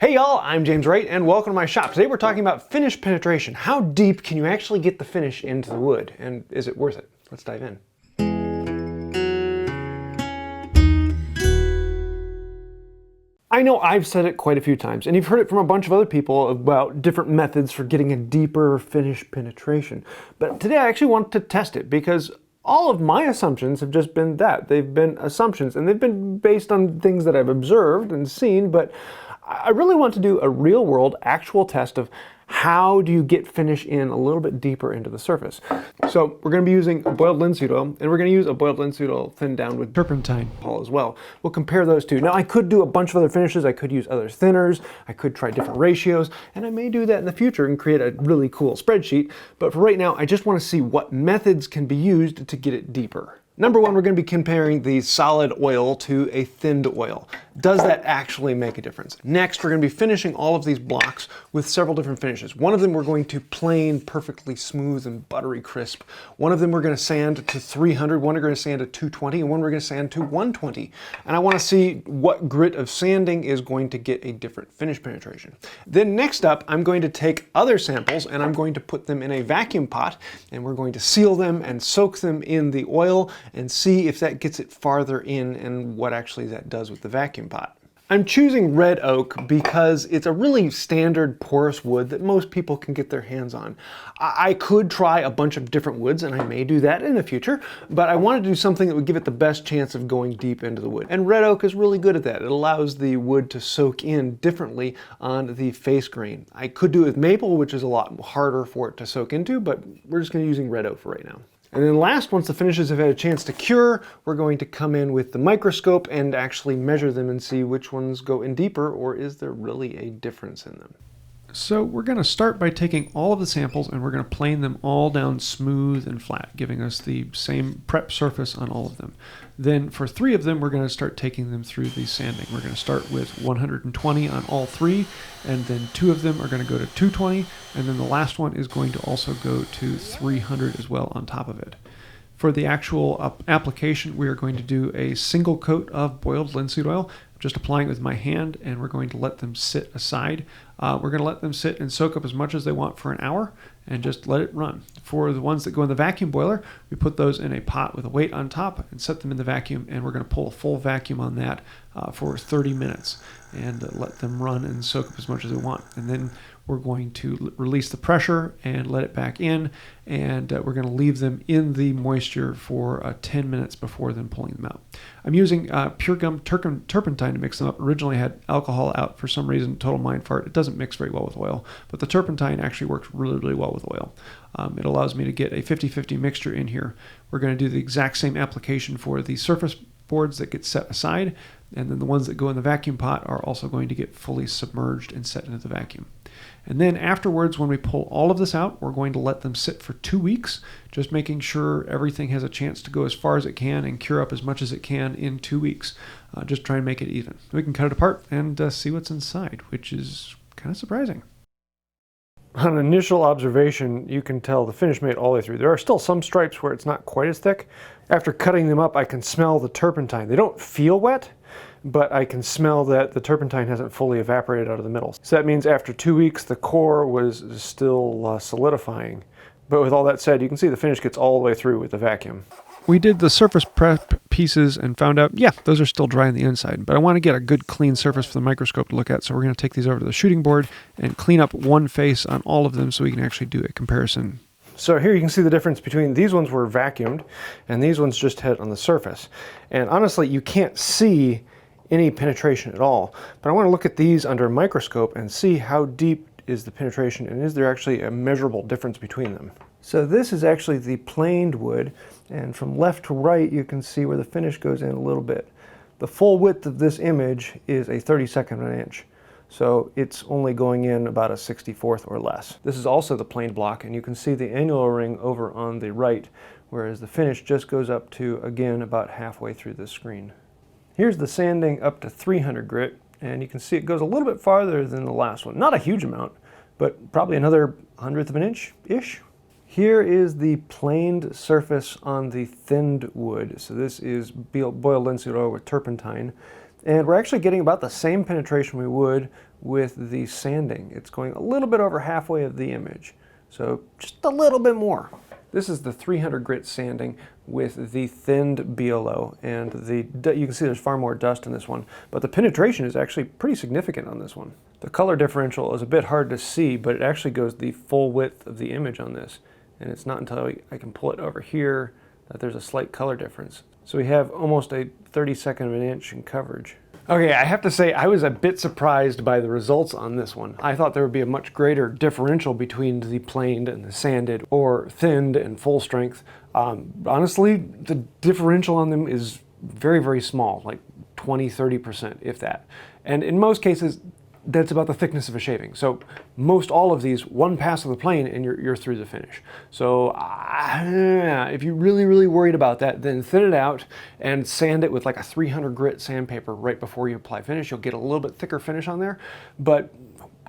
Hey y'all, I'm James Wright and welcome to my shop. Today we're talking about finish penetration. How deep can you actually get the finish into the wood, and is it worth it? Let's dive in. I know I've said it quite a few times, and you've heard it from a bunch of other people about different methods for getting a deeper finish penetration. But today I actually want to test it because all of my assumptions have just been that. They've been assumptions, and they've been based on things that I've observed and seen, but I really want to do a real-world, actual test of how do you get finish in a little bit deeper into the surface. So we're going to be using boiled linseed oil, and we're going to use a boiled linseed oil thinned down with turpentine as well. We'll compare those two. Now I could do a bunch of other finishes, I could use other thinners, I could try different ratios, and I may do that in the future and create a really cool spreadsheet, but for right now I just want to see what methods can be used to get it deeper. Number one, we're going to be comparing the solid oil to a thinned oil. Does that actually make a difference? Next, we're going to be finishing all of these blocks with several different finishes. One of them we're going to plane perfectly smooth and buttery crisp. One of them we're going to sand to 300, one we're going to sand to 220, and one we're going to sand to 120. And I want to see what grit of sanding is going to get a different finish penetration. Then next up, I'm going to take other samples and I'm going to put them in a vacuum pot, and we're going to seal them and soak them in the oil and see if that gets it farther in and what actually that does with the vacuum pot. I'm choosing red oak because it's a really standard porous wood that most people can get their hands on. I could try a bunch of different woods, and I may do that in the future, but I wanted to do something that would give it the best chance of going deep into the wood. And red oak is really good at that. It allows the wood to soak in differently on the face grain. I could do it with maple, which is a lot harder for it to soak into, but we're just going to be using red oak for right now. And then last, once the finishes have had a chance to cure, we're going to come in with the microscope and actually measure them and see which ones go in deeper, or is there really a difference in them. So we're going to start by taking all of the samples and we're going to plane them all down smooth and flat, giving us the same prep surface on all of them. Then for 3 of them, we're going to start taking them through the sanding. We're going to start with 120 on all 3, and then 2 of them are going to go to 220, and then the last one is going to also go to 300 as well on top of it. For the actual application, we are going to do a single coat of boiled linseed oil, just applying it with my hand, and we're going to let them sit aside. We're going to let them sit and soak up as much as they want for an hour and just let it run. For the ones that go in the vacuum boiler, we put those in a pot with a weight on top and set them in the vacuum, and we're going to pull a full vacuum on that for 30 minutes and let them run and soak up as much as they want. And then we're going to release the pressure and let it back in, and we're going to leave them in the moisture for 10 minutes before then pulling them out. I'm using pure gum turpentine to mix them up. Originally I had alcohol out for some reason, total mind fart. It doesn't mix very well with oil, but the turpentine actually works really, really well with oil. It allows me to get a 50-50 mixture in here. We're going to do the exact same application for the surface boards that get set aside, and then the ones that go in the vacuum pot are also going to get fully submerged and set into the vacuum. And then afterwards, when we pull all of this out, we're going to let them sit for 2 weeks, just making sure everything has a chance to go as far as it can and cure up as much as it can in 2 weeks. Just try and make it even. We can cut it apart and see what's inside, which is kind of surprising. On initial observation, you can tell the finish made all the way through. There are still some stripes where it's not quite as thick. After cutting them up, I can smell the turpentine. They don't feel wet, but I can smell that the turpentine hasn't fully evaporated out of the middle. So that means after 2 weeks, the core was still solidifying. But with all that said, you can see the finish gets all the way through with the vacuum. We did the surface prep pieces and found out, yeah, those are still dry on the inside, but I want to get a good clean surface for the microscope to look at, so we're going to take these over to the shooting board and clean up one face on all of them so we can actually do a comparison. So here you can see the difference between these ones were vacuumed and these ones just had on the surface. And honestly, you can't see any penetration at all, but I want to look at these under a microscope and see how deep is the penetration and is there actually a measurable difference between them. So this is actually the planed wood, and from left to right you can see where the finish goes in a little bit. The full width of this image is a 32nd of an inch, so it's only going in about a 64th or less. This is also the planed block, and you can see the annular ring over on the right, whereas the finish just goes up to, again, about halfway through the screen. Here's the sanding up to 300 grit, and you can see it goes a little bit farther than the last one. Not a huge amount, but probably another 1/100th of an inch-ish. Here is the planed surface on the thinned wood. So this is boiled linseed oil with turpentine. And we're actually getting about the same penetration we would with the sanding. It's going a little bit over halfway of the image, so just a little bit more. This is the 300 grit sanding with the thinned BLO, and you can see there's far more dust in this one, but the penetration is actually pretty significant on this one. The color differential is a bit hard to see, but it actually goes the full width of the image on this, and it's not until I can pull it over here that there's a slight color difference. So we have almost a 32nd of an inch in coverage. Okay, I have to say I was a bit surprised by the results on this one. I thought there would be a much greater differential between the planed and the sanded, or thinned and full strength. Honestly, the differential on them is very, very small, like 20–30%, if that. And in most cases, that's about the thickness of a shaving. So most all of these, one pass of the plane and you're through the finish. So if you're really, really worried about that, then thin it out and sand it with like a 300 grit sandpaper right before you apply finish. You'll get a little bit thicker finish on there, but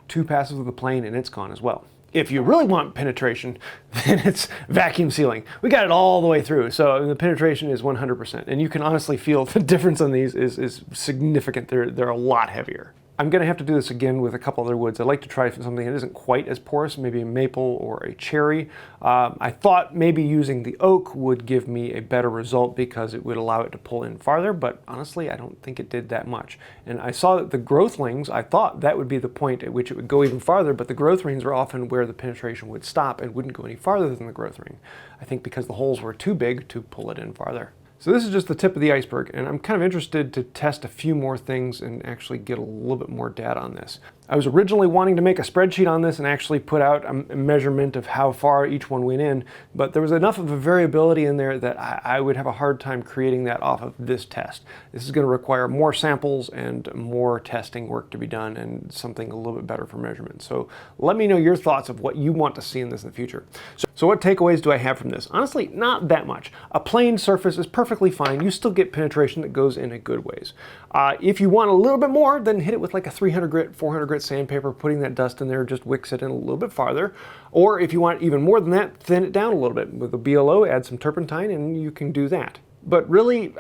2 passes of the plane and it's gone as well. If you really want penetration, then it's vacuum sealing. We got it all the way through, so the penetration is 100%. And you can honestly feel the difference on these is significant. They're a lot heavier. I'm gonna have to do this again with a couple other woods. I'd like to try something that isn't quite as porous, maybe a maple or a cherry. I thought maybe using the oak would give me a better result because it would allow it to pull in farther, but honestly, I don't think it did that much. And I saw that the growth rings, I thought that would be the point at which it would go even farther, but the growth rings are often where the penetration would stop and wouldn't go any farther than the growth ring. I think because the holes were too big to pull it in farther. So this is just the tip of the iceberg, and I'm kind of interested to test a few more things and actually get a little bit more data on this. I was originally wanting to make a spreadsheet on this and actually put out a measurement of how far each one went in, but there was enough of a variability in there that I would have a hard time creating that off of this test. This is going to require more samples and more testing work to be done and something a little bit better for measurement. So let me know your thoughts of what you want to see in this in the future. So what takeaways do I have from this? Honestly, not that much. A plain surface is perfectly fine. You still get penetration that goes in a good ways. If you want a little bit more, then hit it with like a 300 grit, 400 grit sandpaper, putting that dust in there just wicks it in a little bit farther. Or if you want even more than that, thin it down a little bit. With a BLO, add some turpentine and you can do that. But really,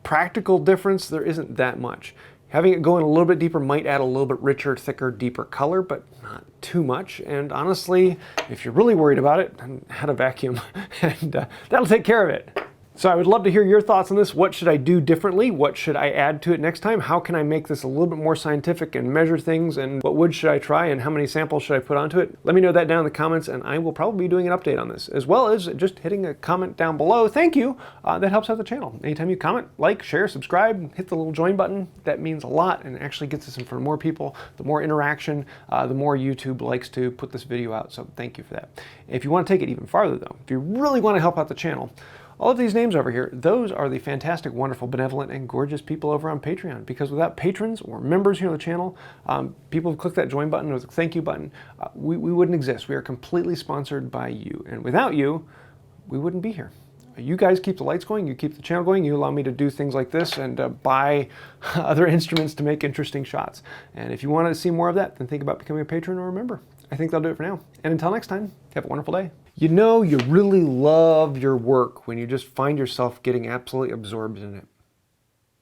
practical difference, there isn't that much. Having it go in a little bit deeper might add a little bit richer, thicker, deeper color, but not too much. And honestly, if you're really worried about it, then add a vacuum and that'll take care of it. So I would love to hear your thoughts on this. What should I do differently? What should I add to it next time? How can I make this a little bit more scientific and measure things? And what wood should I try? And how many samples should I put onto it? Let me know that down in the comments, and I will probably be doing an update on this, as well as just hitting a comment down below. Thank you. That helps out the channel. Anytime you comment, like, share, subscribe, hit the little join button. That means a lot and actually gets us in front of more people. The more interaction, the more YouTube likes to put this video out. So thank you for that. If you want to take it even farther, though, if you really want to help out the channel, all of these names over here, those are the fantastic, wonderful, benevolent, and gorgeous people over on Patreon. Because without patrons or members here on the channel, people who click that join button or the thank you button, we wouldn't exist. We are completely sponsored by you. And without you, we wouldn't be here. You guys keep the lights going, you keep the channel going, you allow me to do things like this and buy other instruments to make interesting shots. And if you want to see more of that, then think about becoming a patron or a member. I think that'll do it for now. And until next time, have a wonderful day. You know you really love your work when you just find yourself getting absolutely absorbed in it.